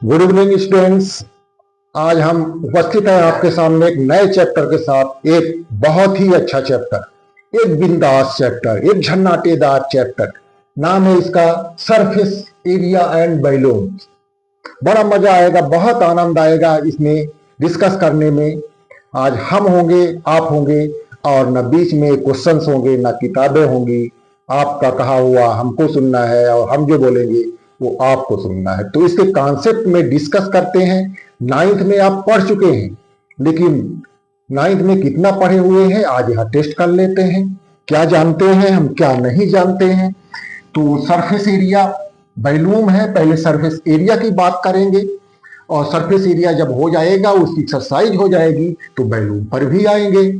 Good evening students. आज हम उपस्थित हैं आपके सामने एक नए चैप्टर के साथ। एक बहुत ही अच्छा चैप्टर, एक बिंदास चैप्टर, एक झन्नाटेदार चैप्टर। नाम है इसका सरफेस एरिया एंड बैलून्स। बड़ा मजा आएगा, बहुत आनंद आएगा इसमें डिस्कस करने में। आज हम होंगे, आप होंगे, और न बीच में क्वेश्चंस होंगे, न किताबें होंगी। आपका कहा हुआ हमको सुनना है और हम जो बोलेंगे वो आपको सुनना है। तो इसके कॉन्सेप्ट में डिस्कस करते हैं। नाइन्थ में आप पढ़ चुके हैं, लेकिन नाइन्थ में कितना पढ़े हुए हैं आज यहाँ टेस्ट कर लेते हैं। क्या जानते हैं हम, क्या नहीं जानते हैं। तो सरफेस एरिया वॉल्यूम है, पहले सरफेस एरिया की बात करेंगे और सरफेस एरिया जब हो जाएगा, उसकी एक्सरसाइज हो जाएगी तो वॉल्यूम पर भी आएंगे।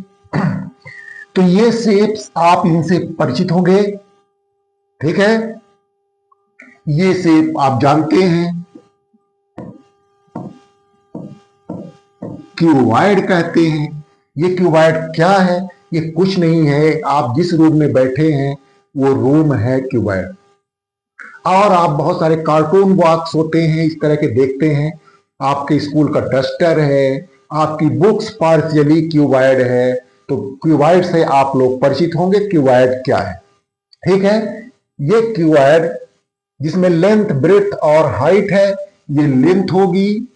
तो ये शेप्स आप इनसे परिचित होंगे, ठीक है। ये शेप आप जानते हैं, क्यूबॉइड कहते हैं। ये क्यूबॉइड क्या है? ये कुछ नहीं है, आप जिस रूम में बैठे हैं वो रूम है क्यूबॉइड। और आप बहुत सारे कार्टून बॉक्स होते हैं इस तरह के देखते हैं। आपके स्कूल का डस्टर है, आपकी बुक्स पार्शियली क्यूबॉइड है। तो क्यूबॉइड से आप लोग परिचित होंगे। क्यूबॉइड क्या है, ठीक है। ये क्यूबॉइड जिसमें लेंथ, ब्रेड्थ और हाइट है। ये लेंथ होगी,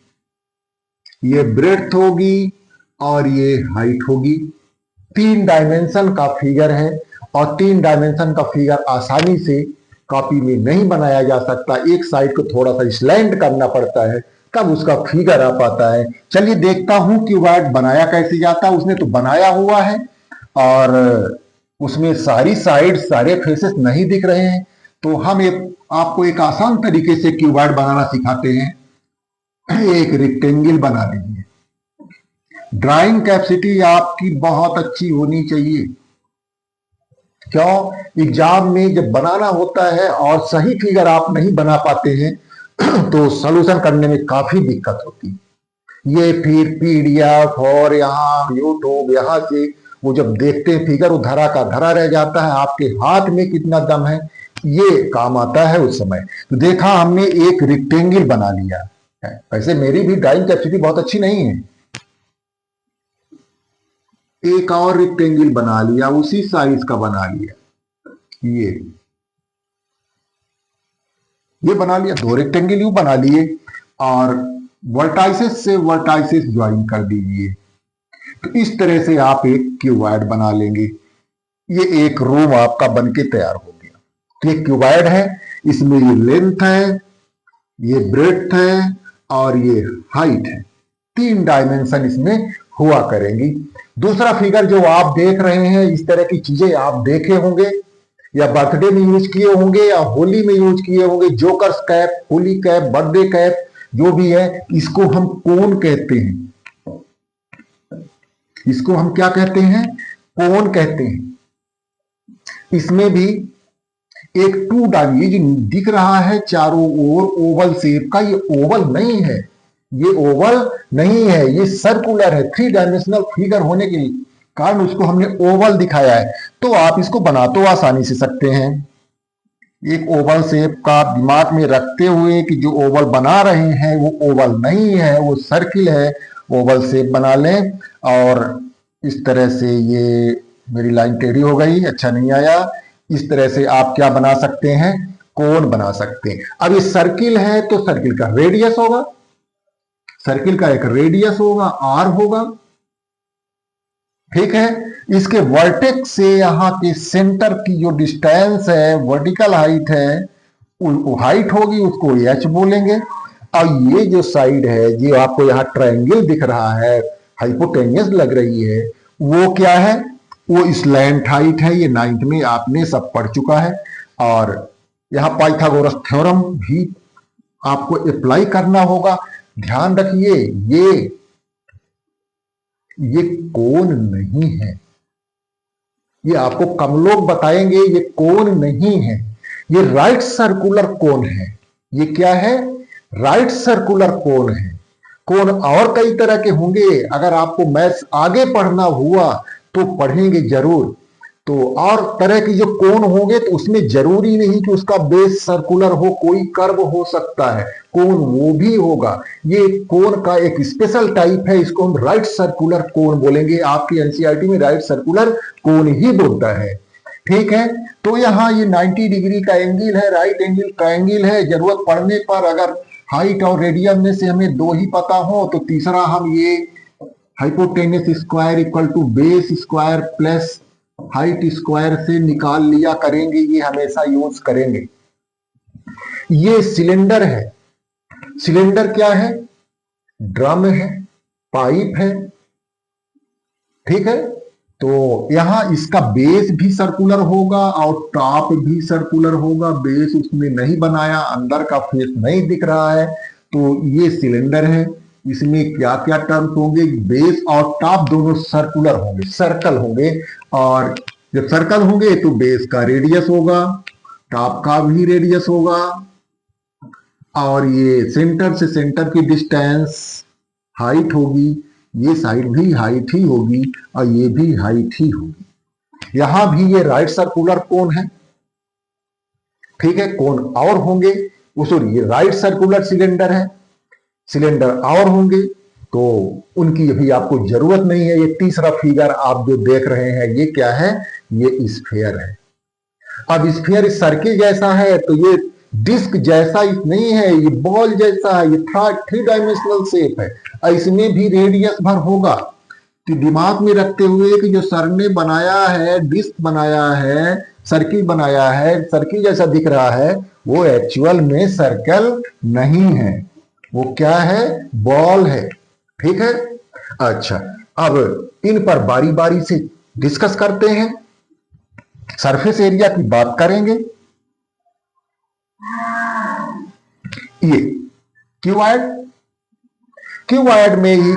ये ब्रेड्थ होगी और ये हाइट होगी। 3 डायमेंशन का फिगर है और 3 डायमेंशन का फिगर आसानी से कॉपी में नहीं बनाया जा सकता। एक साइड को थोड़ा सा स्लैंट करना पड़ता है, तब उसका फिगर आ पाता है। चलिए देखता हूं क्यूबॉइड बनाया कैसे जाता है। उसने तो बनाया हुआ है और उसमें सारी साइड, सारे फेसेस नहीं दिख रहे हैं। तो हम आपको एक आसान तरीके से क्यूबॉइड बनाना सिखाते हैं। एक रेक्टेंगल बना लीजिए। ड्राइंग कैपेसिटी आपकी बहुत अच्छी होनी चाहिए। क्यों? एग्जाम में जब बनाना होता है और सही फिगर आप नहीं बना पाते हैं तो सॉल्यूशन करने में काफी दिक्कत होती है। ये फिर पीडीएफ और यहाँ यूट्यूब, यहाँ से वो जब देखते हैं फिगर, वो धरा का धरा रह जाता है। आपके हाथ में कितना दम है ये काम आता है उस समय। तो देखा हमने एक रेक्टेंगल बना लिया है। वैसे मेरी भी ड्राइंग कैपेसिटी बहुत अच्छी नहीं है। एक और रेक्टेंगल बना लिया, उसी साइज का बना लिया। ये बना लिया। 2 रेक्टेंगल यू बना लिए और वर्टाइसेस से वर्टाइसेस ज्वाइन कर दीजिए। तो इस तरह से आप एक क्यूबॉइड बना लेंगे। ये एक रूम आपका बनके तैयार हो गया। तो ये क्यूबॉइड है, इसमें ये लेंथ है, ये ब्रेड्थ है और ये हाइट है। 3 डायमेंशन इसमें हुआ करेंगी। दूसरा फिगर जो आप देख रहे हैं, इस तरह की चीजें आप देखे होंगे या बर्थडे में यूज किए होंगे या होली में यूज किए होंगे। Jokers cap, Holi cap, birthday cap, जो भी है, इसको हम कोन कहते हैं। इसको हम क्या कहते हैं? कोन कहते हैं। इसमें भी एक 2 डायमेंशन दिख रहा है चारों ओर ओवल शेप का। ये ओवल नहीं है, ये ओवल नहीं है, ये सर्कुलर है। 3 डायमेंशनल फिगर होने के कारण उसको हमने ओवल दिखाया है। तो आप इसको बना तो आसानी से सकते हैं। एक ओवल शेप का दिमाग में रखते हुए कि जो ओवल बना रहे हैं वो ओवल नहीं है, वो सर्किल है। ओवल शेप बना लें और इस तरह से, ये मेरी लाइन टेढ़ी हो गई, अच्छा नहीं आया। इस तरह से आप क्या बना सकते हैं? कोन बना सकते हैं। अब ये सर्किल है तो सर्किल का रेडियस होगा, सर्किल का एक रेडियस होगा, आर होगा, ठीक है। इसके वर्टेक्स से यहाँ के सेंटर की जो डिस्टेंस है, वर्टिकल हाइट है, वो हाइट होगी, उसको एच बोलेंगे। और ये जो साइड है, जो आपको यहाँ ट्रायंगल दिख रहा है, हाइपोटेनियस लग रही है, वो क्या है? वो स्लैंट हाइट है। ये 9th में आपने सब पढ़ चुका है। और यहाँ पाइथागोरस थ्योरम भी आपको अप्लाई करना होगा। ध्यान रखिए, ये कोन नहीं है। ये आपको कम लोग बताएंगे ये कोन नहीं है, ये राइट सर्कुलर कोन है। ये क्या है? राइट सर्कुलर कोन है। कोन और कई तरह के होंगे। अगर आपको मैथ्स आगे पढ़ना हुआ तो पढ़ेंगे जरूर। तो और तरह की जो कोन होंगे तो उसमें जरूरी नहीं कि उसका बेस सर्कुलर हो, कोई कर्व हो सकता है, कोन वो भी होगा। ये कोन का एक स्पेशल टाइप है, इसको हम राइट सर्कुलर कोन बोलेंगे। आपकी एनसीईआरटी में राइट सर्कुलर कोन ही बोलता है, ठीक है। तो यहाँ ये 90 डिग्री का एंगल है, राइट एंगल ट्रायंगल है। जरूरत पड़ने पर अगर हाइट और रेडियस में से हमें दो ही पता हो तो तीसरा हम ये hypotenuse square equal to base square plus height square से निकाल लिया करेंगे, ये हमेशा यूज करेंगे। ये सिलेंडर है। सिलेंडर क्या है? ड्रम है, पाइप है, ठीक है। तो यहां इसका बेस भी सर्कुलर होगा और टॉप भी सर्कुलर होगा। बेस उसमें नहीं बनाया, अंदर का फेस नहीं दिख रहा है, तो ये सिलेंडर है। इसमें क्या क्या टर्म्स होंगे? बेस और टॉप दोनों सर्कुलर होंगे, सर्कल होंगे। और जब सर्कल होंगे तो बेस का रेडियस होगा, टॉप का भी रेडियस होगा, और ये सेंटर से सेंटर की डिस्टेंस हाइट होगी। ये साइड भी हाइट ही होगी और ये भी हाइट ही होगी। यहां भी ये राइट सर्कुलर कोन है, ठीक है। कोन और होंगे, वो सॉरी ये राइट सर्कुलर सिलेंडर है, सिलेंडर और होंगे तो उनकी अभी आपको जरूरत नहीं है। ये तीसरा फिगर आप जो देख रहे हैं ये क्या है? ये स्फीयर है। अब स्फीयर सर्किल जैसा है तो ये डिस्क जैसा नहीं है, ये बॉल जैसा है, ये थ्री डायमेंशनल शेप है। इसमें भी रेडियस भर होगा। तो दिमाग में रखते हुए कि जो सर ने बनाया है, डिस्क बनाया है, सर्किल बनाया है, सर्किल जैसा दिख रहा है, वो एक्चुअल में सर्कल नहीं है, वो क्या है? बॉल है, ठीक है। अच्छा, अब इन पर बारी बारी से डिस्कस करते हैं। सरफेस एरिया की बात करेंगे। ये क्यूबॉइड, क्यूबॉइड में ही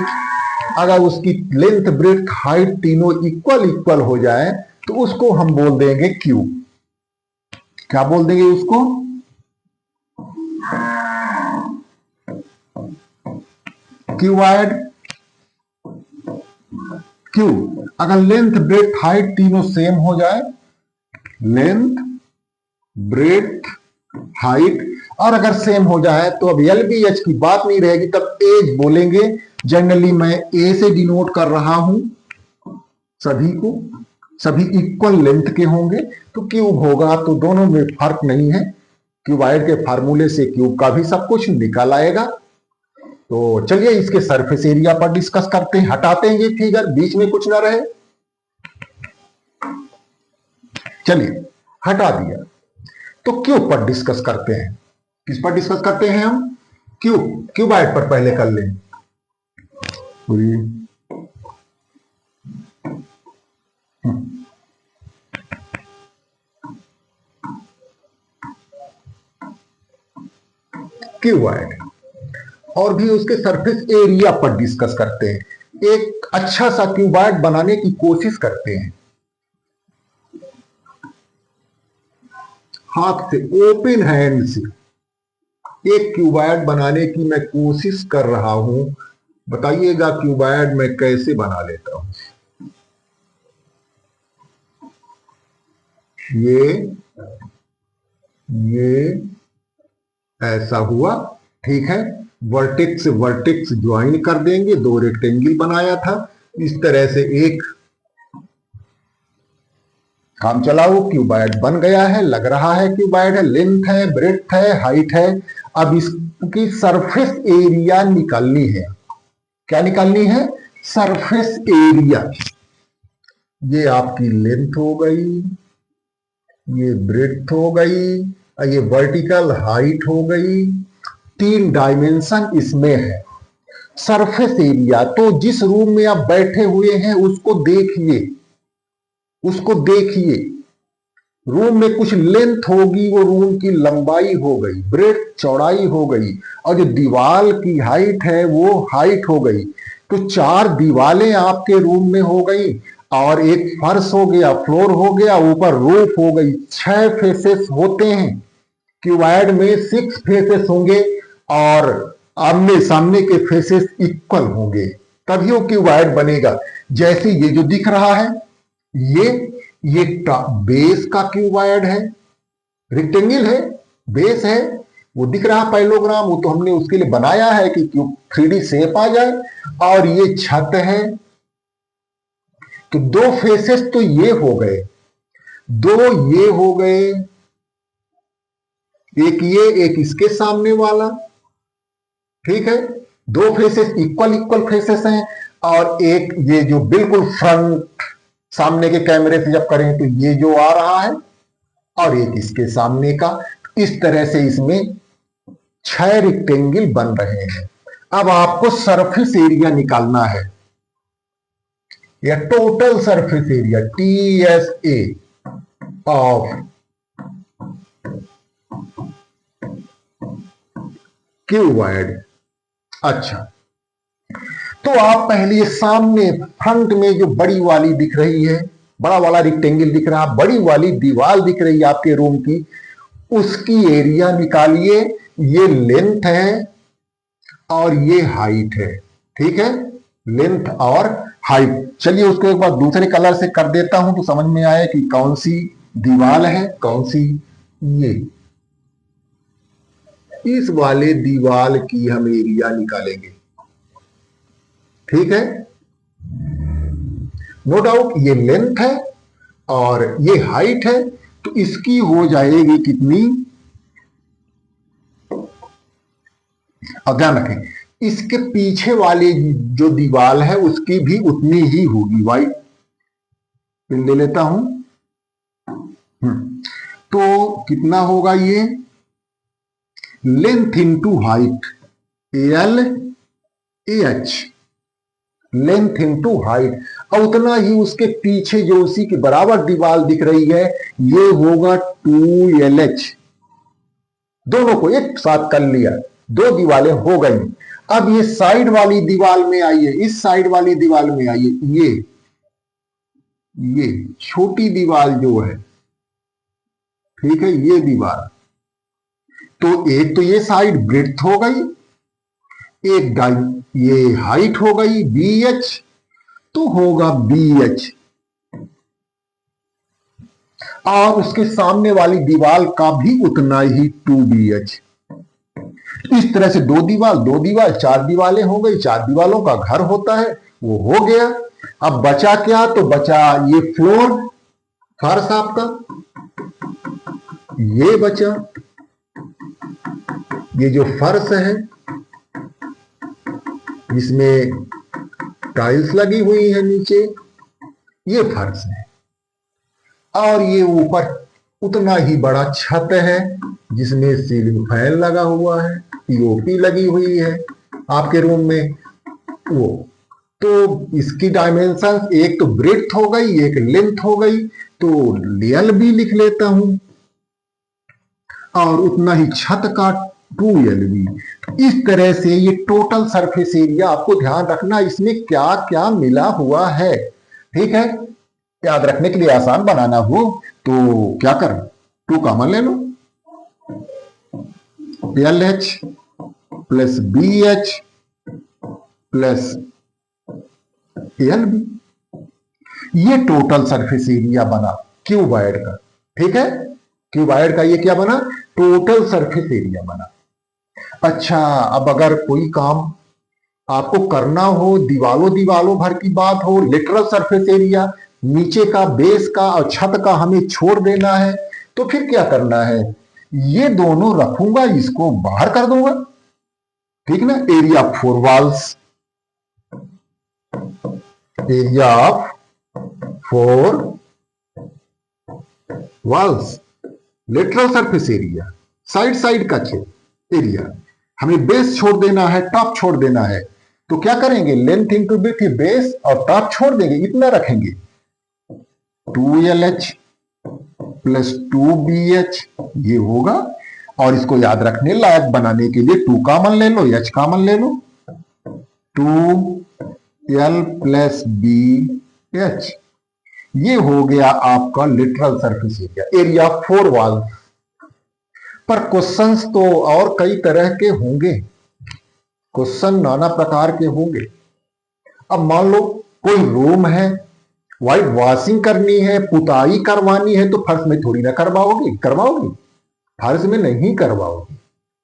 अगर उसकी लेंथ ब्रेड्थ हाइट तीनों इक्वल हो जाए तो उसको हम बोल देंगे क्यूब। क्या बोल देंगे उसको? Cuboid, cube. अगर लेंथ ब्रेड्थ हाइट तीनों सेम हो जाए, लेंथ ब्रेड्थ हाइट और अगर सेम हो जाए तो अब एलबीएच की बात नहीं रहेगी, तब एज बोलेंगे। जनरली मैं ए से डिनोट कर रहा हूं सभी को, सभी इक्वल लेंथ के होंगे तो क्यूब होगा। तो दोनों में फर्क नहीं है। क्यूबॉइड के फार्मूले से क्यूब का भी सब कुछ निकल आएगा। तो चलिए इसके सरफेस एरिया पर डिस्कस करते हैं। हटाते हैं ये फिगर, बीच में कुछ ना रहे। चलिए हटा दिया। तो क्यूब पर डिस्कस करते हैं। किस पर डिस्कस करते हैं हम? क्यूब, क्यूबॉइड पर पहले कर लें। क्यूबॉइड और भी उसके सरफेस एरिया पर डिस्कस करते हैं। एक अच्छा सा क्यूबॉइड बनाने की कोशिश करते हैं। हाथ से, ओपन हैंड से एक क्यूबॉइड बनाने की मैं कोशिश कर रहा हूं। बताइएगा क्यूबॉइड मैं कैसे बना लेता हूं। ये ऐसा हुआ, ठीक है। वर्टेक्स से वर्टेक्स ज्वाइन कर देंगे, दो रेक्टेंगल बनाया था। इस तरह से एक काम चलाओ क्यूबॉइड बन गया है, लग रहा है क्यूबॉइड है। लेंथ है, ब्रेड्थ है, हाइट है। अब इसकी सरफेस एरिया निकालनी है। क्या निकालनी है? Surface area. ये आपकी लेंथ हो गई, ये ब्रेड्थ हो गई और ये वर्टिकल हाइट हो गई। 3 डायमेंशन इसमें है। सरफेस एरिया तो जिस रूम में आप बैठे हुए हैं उसको देखिए, उसको देखिए। रूम में कुछ लेंथ होगी, वो रूम की लंबाई हो गई, ब्रेड्थ चौड़ाई हो गई, और जो दीवार की हाइट है वो हाइट हो गई। तो 4 दीवारें आपके रूम में हो गई और एक फर्श हो गया, फ्लोर हो गया, ऊपर रूफ हो गई। 6 फेसेस होते हैं क्यूबॉइड में, 6 फेसेस होंगे और आमने सामने के फेसेस इक्वल होंगे, तभी वो क्यूबॉइड बनेगा। जैसे ये जो दिख रहा है, ये बेस का क्यूबॉइड है, रेक्टेंगल है, बेस है, वो दिख रहा है पैरेललोग्राम, वो तो हमने उसके लिए बनाया है कि क्यों 3D शेप आ जाए। और ये छत है, तो दो फेसेस तो ये हो गए, दो ये हो गए, एक ये एक इसके सामने वाला, ठीक है, दो फेसेस इक्वल इक्वल फेसेस हैं। और एक ये जो बिल्कुल फ्रंट सामने के कैमरे से जब करें तो ये जो आ रहा है, और एक इसके सामने का। इस तरह से इसमें 6 रेक्टेंगल बन रहे हैं। अब आपको सरफेस एरिया निकालना है, या total surface area TSA of cuboid. अच्छा, तो आप पहले सामने फ्रंट में जो बड़ी वाली दिख रही है, बड़ा वाला रेक्टेंगल दिख रहा, बड़ी वाली दीवार दिख रही है आपके रूम की, उसकी एरिया निकालिए। ये लेंथ है और ये हाइट है, ठीक है, लेंथ और हाइट। चलिए उसको एक बार दूसरे कलर से कर देता हूं तो समझ में आए कि कौन सी दीवार है, कौन सी। ये इस वाले दीवार की हम एरिया निकालेंगे, ठीक है। नो डाउट ये लेंथ है और ये हाइट है, तो इसकी हो जाएगी कितनी। और ध्यान रखें, इसके पीछे वाली जो दीवार है उसकी भी उतनी ही होगी। वाइट पिन ले लेता हूं। तो कितना होगा ये, length into height, LH, length into height. और उतना ही उसके पीछे जो उसी के बराबर दीवार दिख रही है, ये होगा 2LH। दोनों को एक साथ कर लिया, दो दीवारें हो गई। अब ये साइड वाली दीवार में आइए, इस साइड वाली दीवार में आइए, ये छोटी दीवार जो है, ठीक है, ये दीवार। तो एक तो ये साइड ब्रेड्थ हो गई, एक ये हाइट हो गई BH, तो होगा BH। और उसके सामने वाली दीवार का भी उतना ही 2BH। इस तरह से दो दीवार 4 दीवारें हो गई, 4 दीवारों का घर होता है, वो हो गया। अब बचा क्या, तो बचा ये फ्लोर, फर्श आपका, ये बचा, ये जो फर्श है जिसमें टाइल्स लगी हुई है नीचे, ये फर्श है। और ये ऊपर उतना ही बड़ा छत है जिसमें सीलिंग फैन लगा हुआ है, POP लगी हुई है आपके रूम में। वो तो इसकी डायमेंशन एक तो ब्रेड्थ हो गई, एक लेंथ हो गई, तो LB लिख लेता हूं, और उतना ही छत का 2LB। इस तरह से ये टोटल सरफेस एरिया, आपको ध्यान रखना इसमें क्या क्या मिला हुआ है, ठीक है। याद रखने के लिए आसान बनाना हो तो क्या कर, 2 कॉमन ले लो, LH plus BH plus LB। ये टोटल सरफेस एरिया बना क्यूबॉइड का, ठीक है। क्यूबॉइड का ये क्या बना, टोटल सरफेस एरिया बना। अच्छा, अब अगर कोई काम आपको करना हो, दीवालों भर की बात हो, लिटरल सरफेस एरिया नीचे का, बेस का और छत का हमें छोड़ देना है, तो फिर क्या करना है, ये दोनों रखूंगा, इसको बाहर कर दूंगा, ठीक ना। Area of 4 walls, area of 4 walls, literal surface area, side का एरिया। हमें बेस छोड़ देना है, टॉप छोड़ देना है, तो क्या करेंगे, लेंथ इंटू विड्थ, बेस और टॉप छोड़ देंगे, इतना रखेंगे, 2LH प्लस 2BH ये होगा। और इसको याद रखने लायक बनाने के लिए 2 कॉमन ले लो, H कॉमन ले लो, 2L प्लस BH। ये हो गया आपका literal surface area, area 4 wall. पर क्वेश्चंस तो और कई तरह के होंगे, क्वेश्चन नाना प्रकार के होंगे। अब मान लो कोई रूम है व्हाइट वॉशिंग करनी है, पुताई करवानी है तो फर्श में थोड़ी ना करवाओगे, करवाओगे? फर्श में नहीं करवाओगे।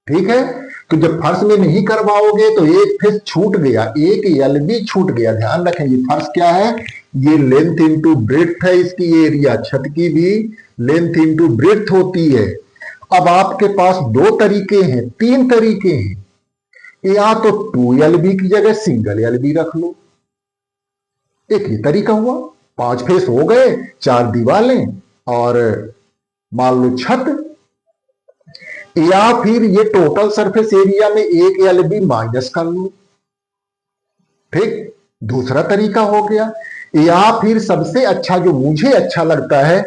ठीक है, तो जब फर्श में नहीं करवाओगे तो एक फेस छूट गया, एक एलबी छूट गया। ध्यान रखें, ये फर्श क्या है, ये लेंथ इंटू ब्रेड्थ है इसकी, एरिया छत की भी लेंथ इंटू ब्रेड्थ होती है। अब आपके पास दो तरीके हैं, तीन तरीके हैं, या तो 2LB की जगह सिंगल एलबी रख लो, एक ये तरीका हुआ, 5 फेस हो गए, 4 दीवारें और मान लो छत। या फिर ये टोटल सरफेस एरिया में एक एलबी माइनस कर लो, ठीक, दूसरा तरीका हो गया। या फिर सबसे अच्छा जो मुझे अच्छा लगता है,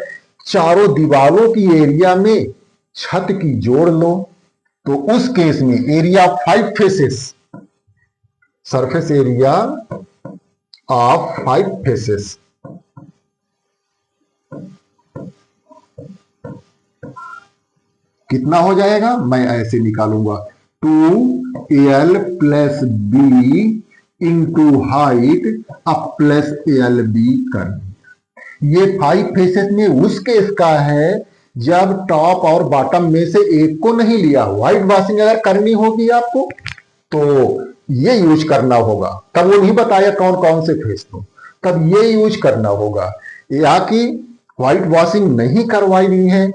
चारों दीवारों की एरिया में छत की जोड़ लो, तो उस केस में area 5 faces, surface area of 5 faces कितना हो जाएगा, मैं ऐसे निकालूंगा, 2L plus B into height अब प्लस LB कर दिया। ये 5 फेसेस में उस केस का है जब टॉप और बॉटम में से एक को नहीं लिया। व्हाइट वॉशिंग अगर करनी होगी आपको तो ये यूज करना होगा, तब वो नहीं बताया कौन कौन से फेस तो, तब ये यूज करना होगा। या कि व्हाइट वॉशिंग नहीं करवानी है,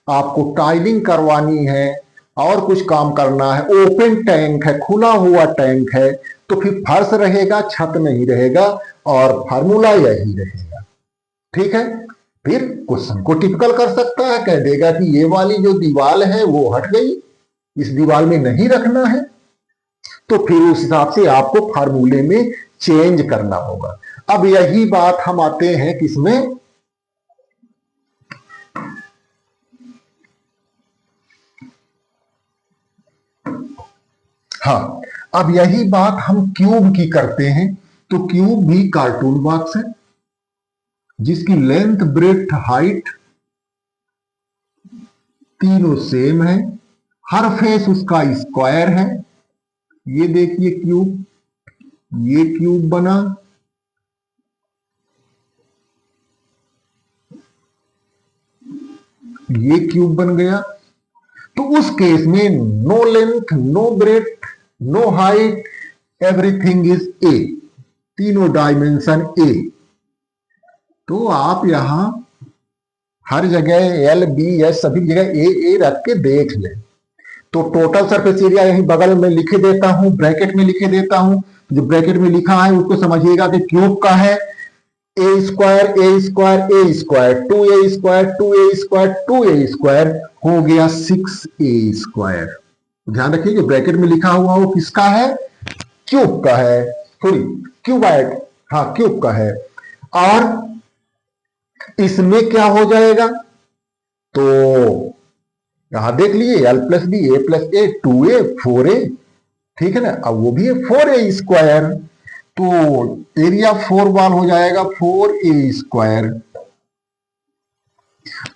आपको टाइलिंग करवानी है और कुछ काम करना है, ओपन टैंक है, खुला हुआ टैंक है, तो फिर फर्श रहेगा, छत नहीं रहेगा और फार्मूला यही रहेगा। ठीक है, फिर क्वेश्चन को टिपिकल कर सकता है, कह देगा कि ये वाली जो दीवार है वो हट गई, इस दीवार में नहीं रखना है, तो फिर उस हिसाब से आपको फार्मूले में चेंज करना होगा। अब यही बात हम आते हैं किसमें, हाँ, अब यही बात हम क्यूब की करते हैं। तो क्यूब भी कार्टून बॉक्स है जिसकी लेंथ ब्रेड्थ हाइट तीनों सेम है, हर फेस उसका स्क्वायर है। ये देखिए क्यूब, ये क्यूब बना, ये क्यूब बन गया। तो उस केस में no length, no breadth, no height, everything is ए, तीनों डायमेंशन ए। तो आप यहां हर जगह एल बी एस सभी जगह ए रख के देख लें। तो टोटल सरफेस एरिया यहीं बगल में लिखे देता हूं, ब्रैकेट में लिखे देता हूं। जो ब्रैकेट में लिखा है उसको समझिएगा कि क्यूब का है a square a square a square, 2A square 2A square 2A square हो गया 6A स्क्वायर। ध्यान रखिए जो ब्रैकेट में लिखा हुआ वो किसका है, क्यूब का है, सॉरी क्यूबाइड, हाँ क्यूब का है। और इसमें क्या हो जाएगा, तो यहां देख लिए एल प्लस बी ए प्लस ए 2A 4A, ठीक है ना। अब वो भी है 4A स्क्वायर, तो एरिया 4 वाल हो जाएगा 4A स्क्वायर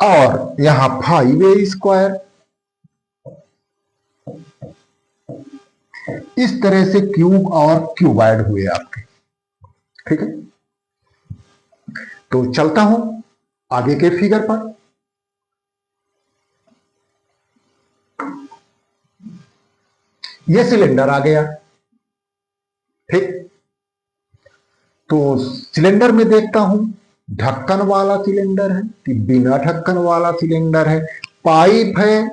और यहां 5A स्क्वायर। इस तरह से क्यूब और क्यूबाइड हुए आपके, ठीक है। तो चलता हूं आगे के फिगर पर। यह सिलेंडर आ गया, ठीक। तो सिलेंडर में देखता हूं ढक्कन वाला सिलेंडर है कि बिना ढक्कन वाला सिलेंडर है, पाइप है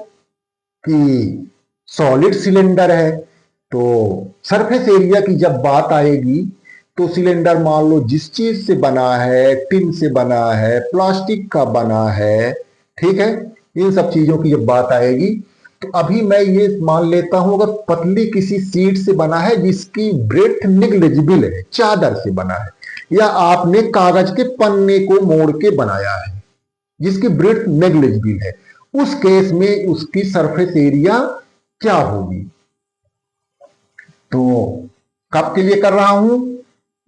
कि सॉलिड सिलेंडर है। तो सरफेस एरिया की जब बात आएगी तो सिलेंडर मान लो जिस चीज से बना है, टिन से बना है, प्लास्टिक का बना है, ठीक है, इन सब चीजों की जब बात आएगी तो अभी मैं ये मान लेता हूं अगर पतली किसी सीट से बना है जिसकी ब्रेथ निग्लिजिबल है, चादर से बना है, या आपने कागज के पन्ने को मोड़ के बनाया है जिसकी ब्रेथ नेग्लिजिबल है, उस केस में उसकी सरफेस एरिया क्या होगी। तो कब के लिए कर रहा हूं,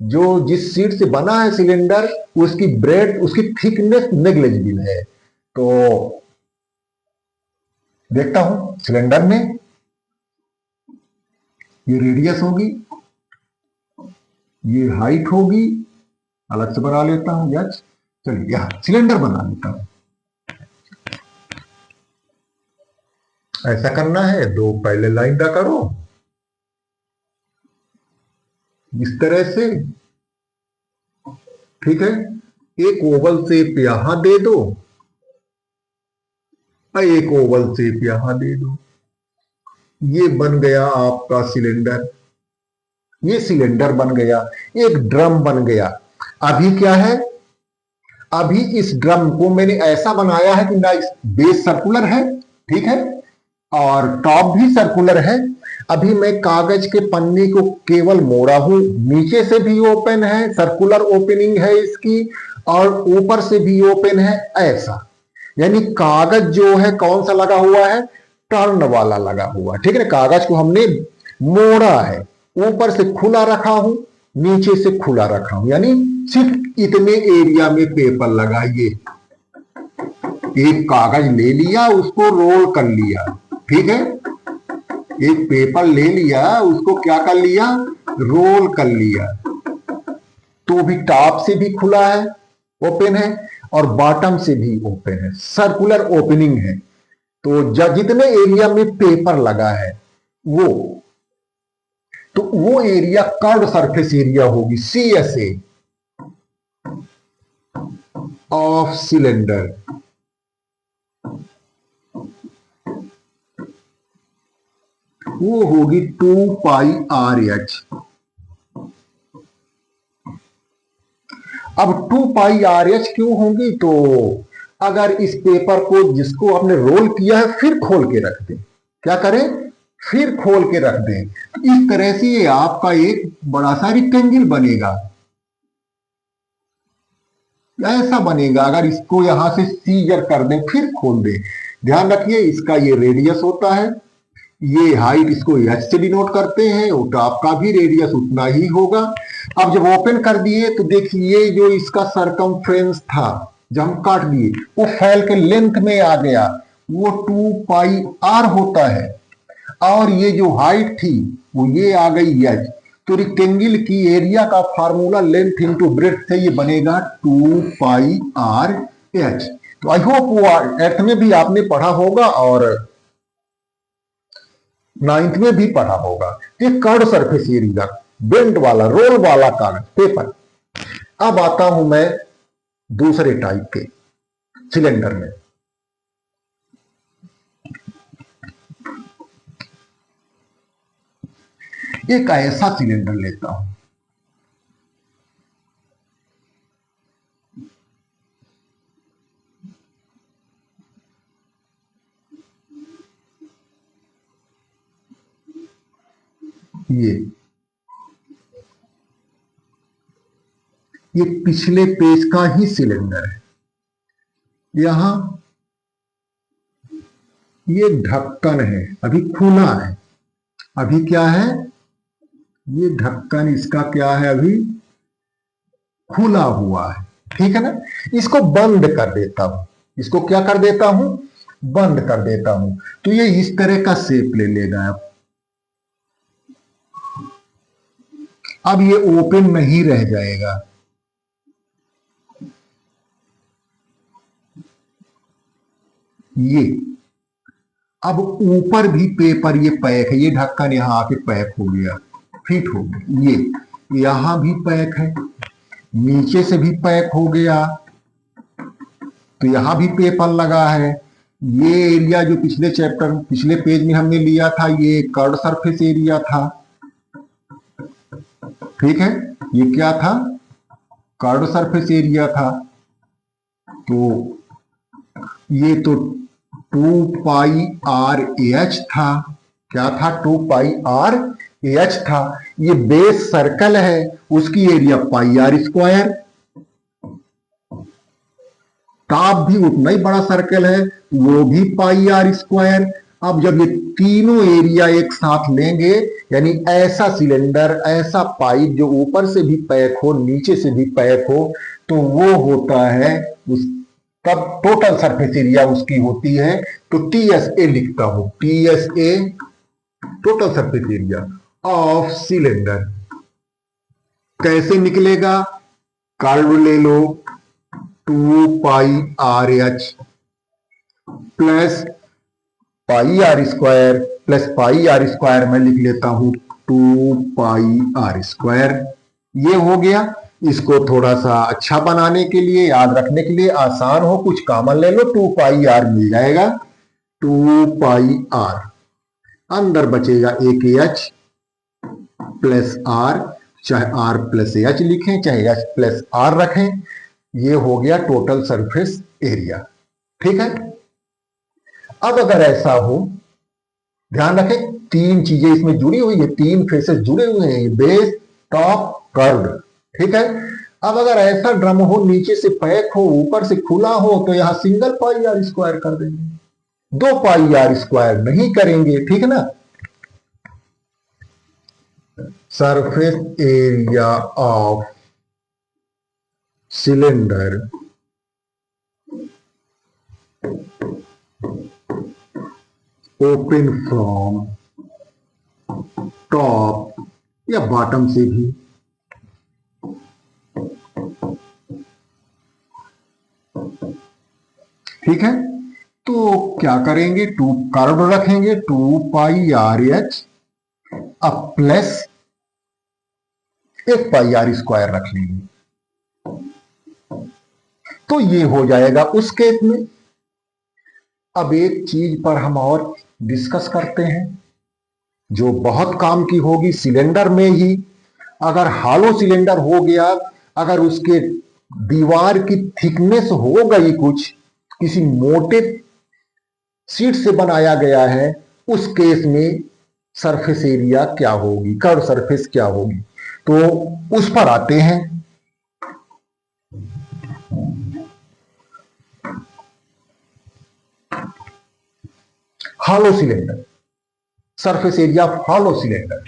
जो जिस सीट से बना है सिलेंडर उसकी ब्रेथ, उसकी थिकनेस नेग्लिजिबल है। तो देखता हूं सिलेंडर में ये रेडियस होगी, ये हाइट होगी अलग से बना लेता हूं यच। चलिए यहां सिलेंडर बना लेता हूं। ऐसा करना है, दो पहले लाइन ड्रा करो इस तरह से, ठीक है। एक ओवल शेप यहां दे दो, एक ओवल शेप यहां दे दो। ये बन गया आपका सिलेंडर, ये सिलेंडर बन गया, एक ड्रम बन गया। अभी क्या है, अभी इस ड्रम को मैंने ऐसा बनाया है कि ना बेस सर्कुलर है, ठीक है, और टॉप भी सर्कुलर है। अभी मैं कागज के पन्ने को केवल मोड़ा हूं, नीचे से भी ओपन है, सर्कुलर ओपनिंग है इसकी, और ऊपर से भी ओपन है ऐसा। यानी कागज जो है कौन सा लगा हुआ है, टर्न वाला लगा हुआ है, ठीक है ना। कागज को हमने मोड़ा है, ऊपर से खुला रखा हूं, नीचे से खुला रखा हूं, यानी सिर्फ इतने एरिया में पेपर लगाइए। एक कागज ले लिया, उसको रोल कर लिया, ठीक है, एक पेपर ले लिया, उसको क्या कर लिया, रोल कर लिया, तो भी टॉप से भी खुला है, ओपन है, और बॉटम से भी ओपन है, सर्कुलर ओपनिंग है। तो जितने एरिया में पेपर लगा है वो, तो वो एरिया कर्व सरफेस एरिया होगी, CSA ऑफ सिलेंडर। वो होगी 2πRH। अब 2πRH क्यों होगी, तो अगर इस पेपर को जिसको आपने रोल किया है फिर खोल के रख दें, क्या करें, फिर खोल के रख दें, तो इस तरह से ये आपका एक बड़ा सा रेक्टेंगल बनेगा, ऐसा बनेगा। अगर इसको यहां से सीजर कर दें फिर खोल दें, ध्यान रखिए इसका ये रेडियस होता है, ये हाइट इसको एच से डिनोट करते हैं, और टॉप का भी रेडियस उतना ही होगा। अब जब ओपन कर दिए तो देखिए जो इसका सरकमफ्रेंस था जब हम काट दिए वो फैल के लेंथ में आ गया, वो 2πr होता है, और ये जो हाइट थी वो ये आ गई एच। तो रेक्टेंगल की एरिया का फार्मूला लेंथ इंटू ब्रेड्थ से ये बनेगा 2πRH। तो आई होप वो 8th में भी आपने पढ़ा होगा और 9th में भी पढ़ा होगा। ये कर्व सरफेस एरिया, बेंड वाला, रोल वाला कागज पेपर। अब आता हूं मैं दूसरे टाइप के सिलेंडर में। एक ऐसा सिलेंडर लेता हूं, ये पिछले पेज का ही सिलेंडर है। यहां ये ढक्कन है, अभी खुला है, अभी क्या है, ये ढक्कन इसका क्या है, अभी खुला हुआ है, ठीक है ना। इसको बंद कर देता हूं, इसको क्या कर देता हूं, बंद कर देता हूं, तो ये इस तरह का शेप ले लेगा। अब ये ओपन नहीं रह जाएगा, ये अब ऊपर भी पेपर ये पैक है, ये ढक्कन यहां आके पैक हो गया, फिट हो गया, ये यहां भी पैक है, नीचे से भी पैक हो गया, तो यहां भी पेपर लगा है। ये एरिया जो पिछले चैप्टर पिछले पेज में हमने लिया था, ये कर्व सरफेस एरिया था, ठीक है, ये क्या था, कर्व सरफेस एरिया था। तो ये तो 2πRH था, क्या था, 2πRH था। ये बेस सर्कल है, उसकी एरिया πr², टॉप भी उतना ही बड़ा सर्कल है, वो भी πr²। अब जब ये तीनों एरिया एक साथ लेंगे, यानी ऐसा सिलेंडर, ऐसा पाइप जो ऊपर से भी पैक हो, नीचे से भी पैक हो, तो वो होता है उस, तब टोटल सरफेस एरिया उसकी होती है। तो TSA लिखता हूं, TSA total surface area of cylinder. कैसे निकलेगा, कर्व ले लो 2πr(h) plus πr² plus πr² में लिख लेता हूं 2πr²। ये हो गया। इसको थोड़ा सा अच्छा बनाने के लिए, याद रखने के लिए, आसान हो, कुछ कॉमन ले लो, 2πr मिल जाएगा। 2πr अंदर बचेगा एक h प्लस r, चाहे r प्लस h लिखें चाहे h प्लस r रखें। ये हो गया टोटल सरफेस एरिया। ठीक है। अब अगर ऐसा हो, ध्यान रखें तीन चीजें इसमें जुड़ी हुई है, तीन फेसेस जुड़े हुए हैं, बेस, टॉप, कर्व। ठीक है। अब अगर ऐसा ड्रम हो, नीचे से पैक हो, ऊपर से खुला हो, तो यहां सिंगल πr² कर देंगे, 2πr² नहीं करेंगे। ठीक है ना। Surface area of cylinder open from top या बॉटम से भी, ठीक है। तो क्या करेंगे, टू कर्व रखेंगे 2πr(h) अब प्लस एक πr² रख लेंगे। तो ये हो जाएगा उस केस में। अब एक चीज पर हम और डिस्कस करते हैं जो बहुत काम की होगी सिलेंडर में ही। अगर हॉलो सिलेंडर हो गया, अगर उसके दीवार की थिकनेस हो गई, कुछ किसी मोटे शीट से बनाया गया है, उस केस में सरफेस एरिया क्या होगी, कर्व सरफेस क्या होगी, तो उस पर आते हैं। Hollow cylinder, surface area of hollow cylinder.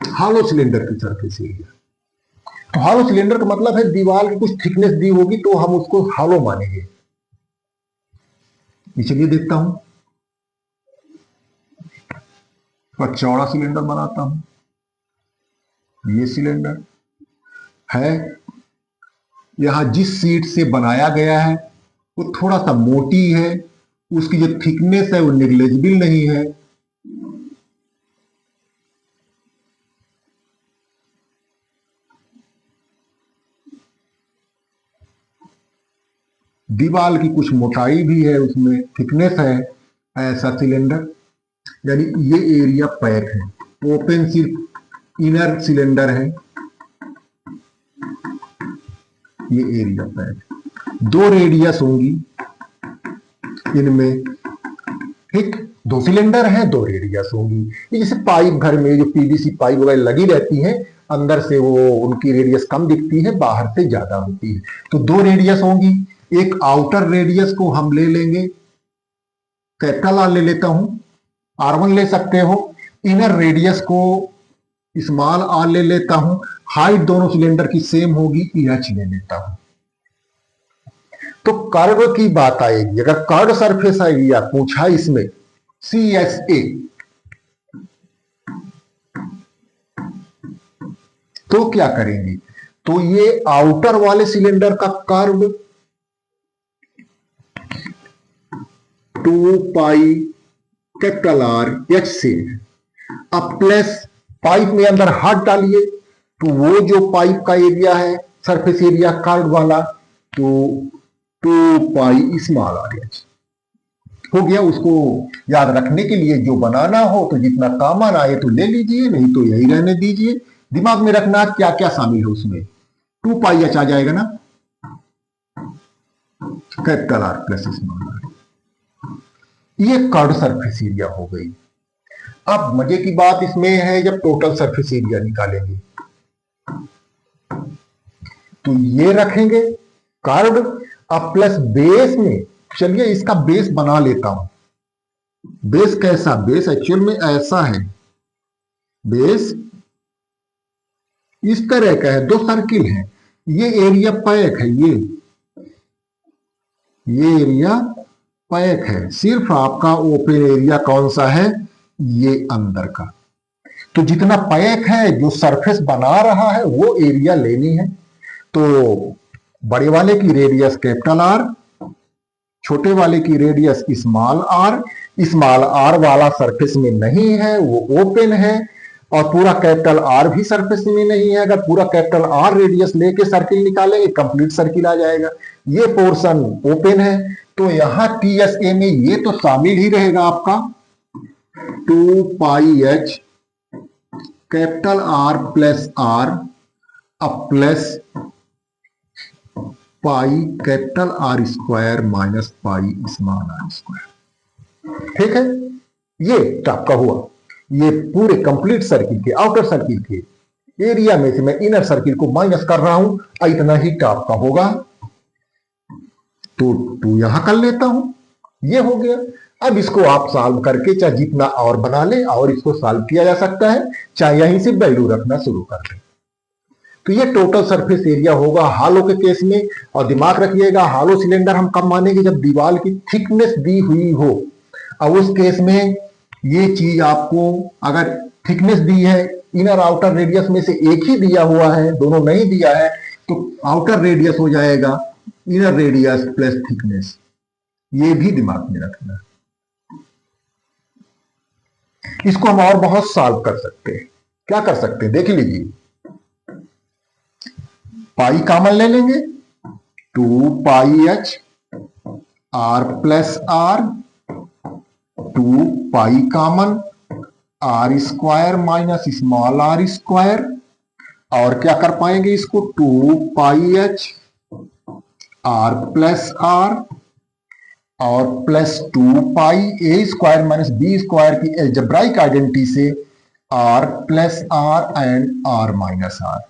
Hollow cylinder की सरफेस एरिया, तो हॉलो सिलेंडर का मतलब है दीवार की कुछ थिकनेस दी होगी तो हम उसको हॉलो मानेंगे। चलिए देखता हूं, और चौड़ा सिलेंडर बनाता हूं। ये सिलेंडर है, यहां जिस शीट से बनाया गया है वो थोड़ा सा मोटी है, उसकी जो थिकनेस है वो नेग्लिजिबल नहीं है। दीवार की कुछ मोटाई भी है, उसमें थिकनेस है। ऐसा सिलेंडर, यानी ये एरिया पैक है। ओपन सिर्फ इनर सिलेंडर है, ये एरिया पैक। दो रेडियस होंगी इनमें, ठीक। दो सिलेंडर हैं, दो रेडियस होंगी। ये जैसे पाइप घर में जो पीवीसी पाइप वगैरह लगी रहती हैं, अंदर से वो उनकी रेडियस कम दिखती है, बाहर से ज्यादा होती है। तो दो रेडियस होंगी। एक आउटर रेडियस को हम ले लेंगे, कैपिटल आर ले लेता हूं, R1 ले सकते हो। इनर रेडियस को स्मॉल आर ले लेता हूं। हाइट दोनों सिलेंडर की सेम होगी, EH ले लेता हूं। तो कर्व की बात आएगी, अगर कर्व सरफेस एरिया पूछा इसमें CSA, तो क्या करेंगे, तो ये आउटर वाले सिलेंडर का कर्व 2πR(h) से, अब प्लस पाइप में अंदर हाथ डालिए तो वो जो पाइप का एरिया है सरफेस एरिया कर्व वाला, तो 2πr(h) हो गया। उसको याद रखने के लिए जो बनाना हो तो जितना कॉमन आए तो ले लीजिए, नहीं तो यही रहने दीजिए। दिमाग में रखना क्या क्या शामिल है उसमें, 2πh आ जाएगा ना, capital R plus small r। ये कर्व सरफेस एरिया हो गई। अब मजे की बात इसमें है, जब टोटल सरफेस एरिया निकालेंगे तो ये रखेंगे कर्व, अब प्लस बेस में, चलिए इसका बेस बना लेता हूं। बेस कैसा, बेस एक्चुअल में ऐसा है, बेस इस तरह का है, दो सर्किल है, ये एरिया पैक है, ये एरिया पैक है, सिर्फ आपका ओपन एरिया कौन सा है, ये अंदर का। तो जितना पैक है, जो सरफेस बना रहा है, वो एरिया लेनी है। तो बड़े वाले की रेडियस कैपिटल आर, छोटे वाले की radius small R. Small R वाला सरफेस में नहीं है, वो ओपन है। और पूरा कैपिटल आर भी सरफेस में नहीं है। अगर पूरा कैपिटल आर रेडियस लेके सर्किल निकालेंगे, कंप्लीट सर्किल आ जाएगा। ये पोर्शन ओपन है, तो यहां TSA में ये तो शामिल ही रहेगा आपका 2 pi h capital R plus r अब plus pi capital R square minus pi small r square. ठीक है, ये आपका हुआ। ये पूरे कंप्लीट सर्किल के, आउटर सर्किल के एरिया में से मैं इनर सर्किल को माइनस कर रहा हूं, इतना ही टॉप का होगा। तो 2 यहां कर लेता हूं, ये हो गया। अब इसको आप सॉल्व करके चाहे जितना और बना ले, और इसको सॉल्व किया जा सकता है, चाहे यहीं से वैल्यू रखना शुरू कर ले। तो ये टोटल सरफेस एरिया होगा हालो के केस में। और दिमाग रखिएगा, हालो सिलेंडर हम कब मानेंगे, जब दीवार की थिकनेस दी हुई हो। अब उस केस में ये चीज आपको, अगर थिकनेस दी है, इनर आउटर रेडियस में से एक ही दिया हुआ है, दोनों नहीं दिया है, तो आउटर रेडियस हो जाएगा इनर रेडियस प्लस थिकनेस। ये भी दिमाग में रखना। इसको हम और बहुत सॉल्व कर सकते हैं। क्या कर सकते हैं, देख लीजिए। पाई कॉमन ले लेंगे, 2 pi h r plus r, 2 pi common r square minus small r square. और क्या कर पाएंगे इसको, 2 pi h r plus r और plus 2 pi a square minus b square की एल्जेब्राइक आइडेंटिटी से r plus r and r minus r.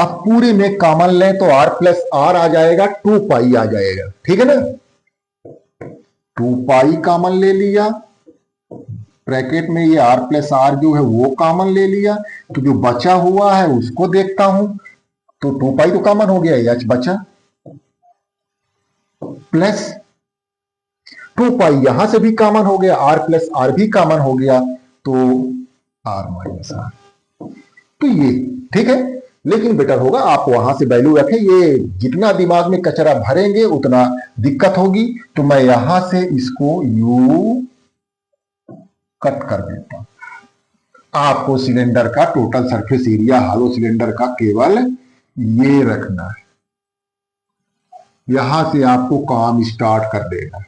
अब पूरे में कॉमन लें तो आर प्लस आर आ जाएगा, 2 पाई आ जाएगा। ठीक है ना, 2 पाई कॉमन ले लिया, ब्रैकेट में ये आर प्लस आर जो है वो कॉमन ले लिया। तो जो बचा हुआ है उसको देखता हूं, तो 2 पाई तो कॉमन हो गया, एच बचा, प्लस 2 पाई यहां से भी कॉमन हो गया, आर प्लस आर भी कॉमन हो गया, तो आर माइनस आर। तो ये ठीक है, लेकिन बेटर होगा आप वहां से वैल्यू रखें। ये जितना दिमाग में कचरा भरेंगे उतना दिक्कत होगी। तो मैं यहां से इसको यू कट कर देता हूं। आपको सिलेंडर का टोटल सरफेस एरिया हालो सिलेंडर का केवल ये रखना है। यहां से आपको काम स्टार्ट कर देना है।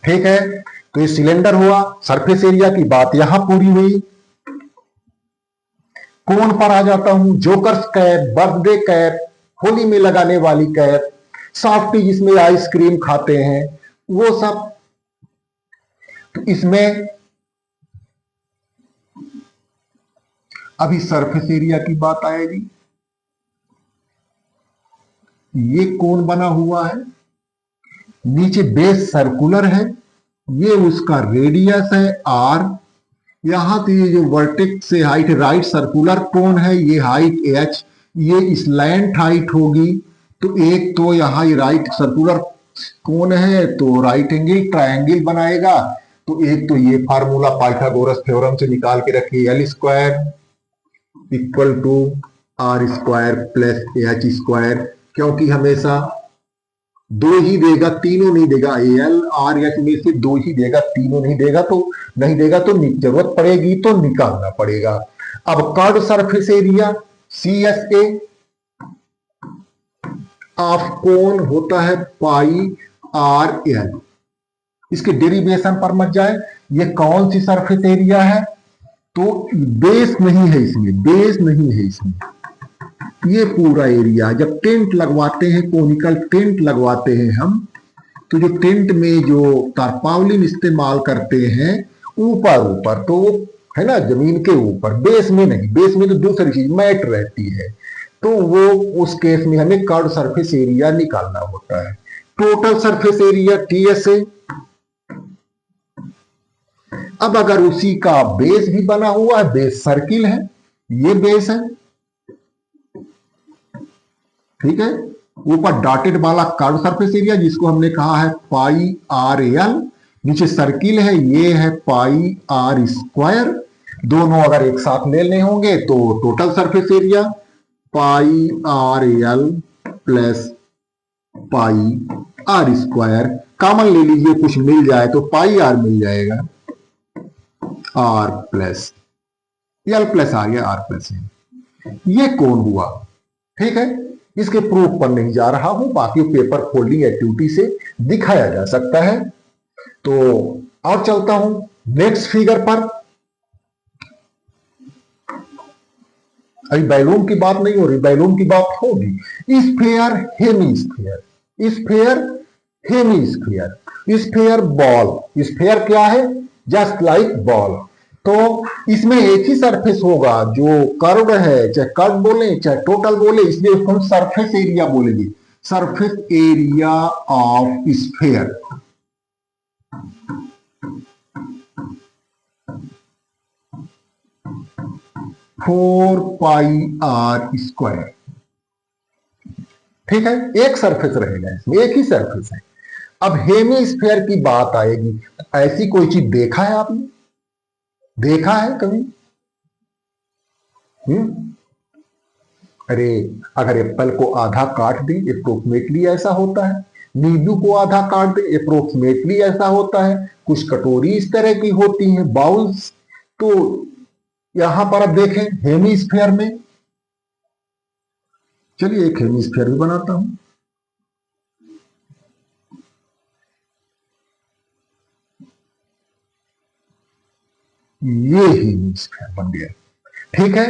ठीक है, तो ये सिलेंडर हुआ। सरफेस एरिया की बात यहां पूरी हुई। कोन पर आ जाता हूं, jokers cap, birthday cap, Holi में लगाने वाली कैप, सॉफ्टी जिसमें आइसक्रीम खाते हैं, वो सब। तो इसमें अभी सरफेस एरिया की बात आएगी। ये कोन बना हुआ है, नीचे बेस सर्कुलर है, ये उसका रेडियस है आर। यहां से ये जो वर्टेक्स से हाइट, राइट सर्कुलर कोन है, ये हाइट एच, ये स्लैंट हाइट होगी। तो एक तो यहां ये राइट सर्कुलर कोन है तो राइट एंगल ट्रायंगल बनाएगा। तो एक तो ये फार्मूला पाइथागोरस थ्योरम से निकाल के रखिए, L square equal to R square plus H square, क्योंकि हमेशा 2 ही देगा, तीनों नहीं देगा। एल आर एच में से 2 ही देगा, तीनों नहीं देगा तो जरूरत पड़ेगी तो निकालना पड़ेगा। अब curve surface area CSA of cone होता है पाई आर एल। इसके डेरिवेशन पर मत जाए। ये कौन सी सरफेस एरिया है, तो बेस नहीं है इसमें, बेस नहीं है इसमें। ये पूरा एरिया जब टेंट लगवाते हैं, कोनिकल टेंट लगवाते हैं हम, तो जो टेंट में जो तारपावलिन इस्तेमाल करते हैं ऊपर ऊपर, तो वो है ना जमीन के ऊपर, बेस में नहीं। बेस में तो दूसरी चीज मैट रहती है। तो वो उस केस में हमें कर्व सरफेस एरिया निकालना होता है। Total surface area TSA। अब अगर उसी का बेस भी बना हुआ है, बेस सर्किल है, ये बेस है, ठीक है, ऊपर डॉटेड वाला कर्व सरफेस एरिया जिसको हमने कहा है पाई आर एल, नीचे सर्किल है ये है पाई आर स्क्वायर। दोनों अगर एक साथ लेने होंगे तो total surface area pi R L plus pi are square, common ले लीजिए कुछ मिल जाए तो पाई आर मिल जाएगा, R plus L plus R या आर प्लस एल। ये कौन हुआ, ठीक है। इसके प्रूफ पर नहीं जा रहा हूं, बाकी पेपर फोल्डिंग एक्टिविटी से दिखाया जा सकता है। तो और चलता हूं नेक्स्ट फिगर पर। अभी बैलून की बात नहीं हो रही, बैलून की बात होगी। Sphere hemisphere, sphere hemisphere, sphere ball. Sphere क्या है, जस्ट लाइक बॉल। तो इसमें एक ही सरफेस होगा जो कर्व है, चाहे कर्व बोले चाहे टोटल बोले, इसलिए उसको हम सरफेस एरिया बोलेंगे, surface area of sphere. Four pi are square, ठीक है। एक सरफेस रहेगा इसमें, एक ही सरफेस है। अब हेमीस्फेयर की बात आएगी, ऐसी कोई चीज देखा है आपने, देखा है कभी? अरे अगर एप्पल को आधा काट दें अप्रोक्सीमेटली ऐसा होता है, नींबू को आधा काट दें अप्रोक्सीमेटली ऐसा होता है, कुछ कटोरी इस तरह की होती हैं, बाउल्स। तो यहां पर अब देखें हेमीस्फेयर में, चलिए एक हेमीस्फेयर भी बनाता हूं। ये हेमीस्फेयर बन गया, ठीक है।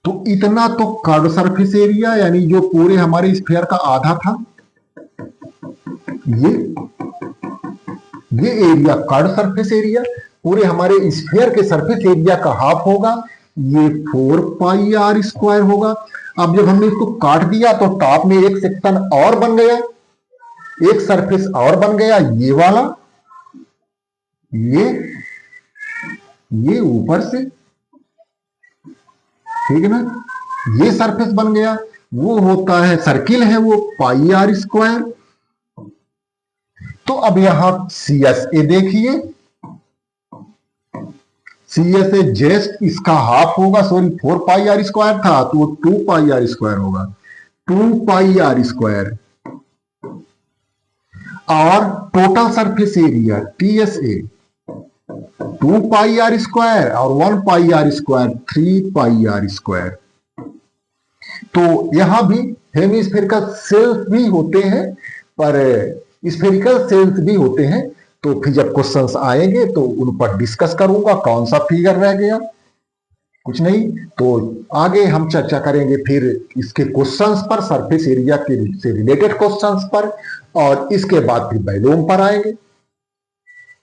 तो इतना तो कर्व सरफेस एरिया, यानी जो पूरे हमारे स्फेयर का आधा था, ये एरिया कर्व सरफेस एरिया पूरे हमारे स्फेयर के सरफेस एरिया का हाफ होगा। ये 4 पाई आर स्क्वायर होगा। अब जब हमने इसको काट दिया तो टॉप में एक सेक्शन और बन गया, एक सरफेस और बन गया, ये वाला, ये ऊपर से, ठीक है ना, ये सरफेस बन गया। वो होता है सर्किल है वो पाई आर स्क्वायर। तो अब यहां सी एस ए देखिए, सी एस ए जस्ट इसका हाफ होगा, सॉरी 4 पाई आर स्क्वायर था तो वो 2 पाई आर स्क्वायर होगा, 2 पाई आर स्क्वायर। और total surface area T S A 2 pi are square और 1 pi are square, 3 pi are square. तो यहां भी हेमीस्फेरिकल सेल्स भी होते हैं, पर स्फेरिकल सेल्स भी होते हैं। तो फिर जब क्वेश्चंस आएंगे तो उन पर डिस्कस करूंगा, कौन सा फिगर रह गया, कुछ नहीं। तो आगे हम चर्चा करेंगे फिर इसके क्वेश्चंस पर, सरफेस एरिया के से रिलेटेड क्वेश्चंस पर, और इसके बाद फिर बैलून पर आएंगे।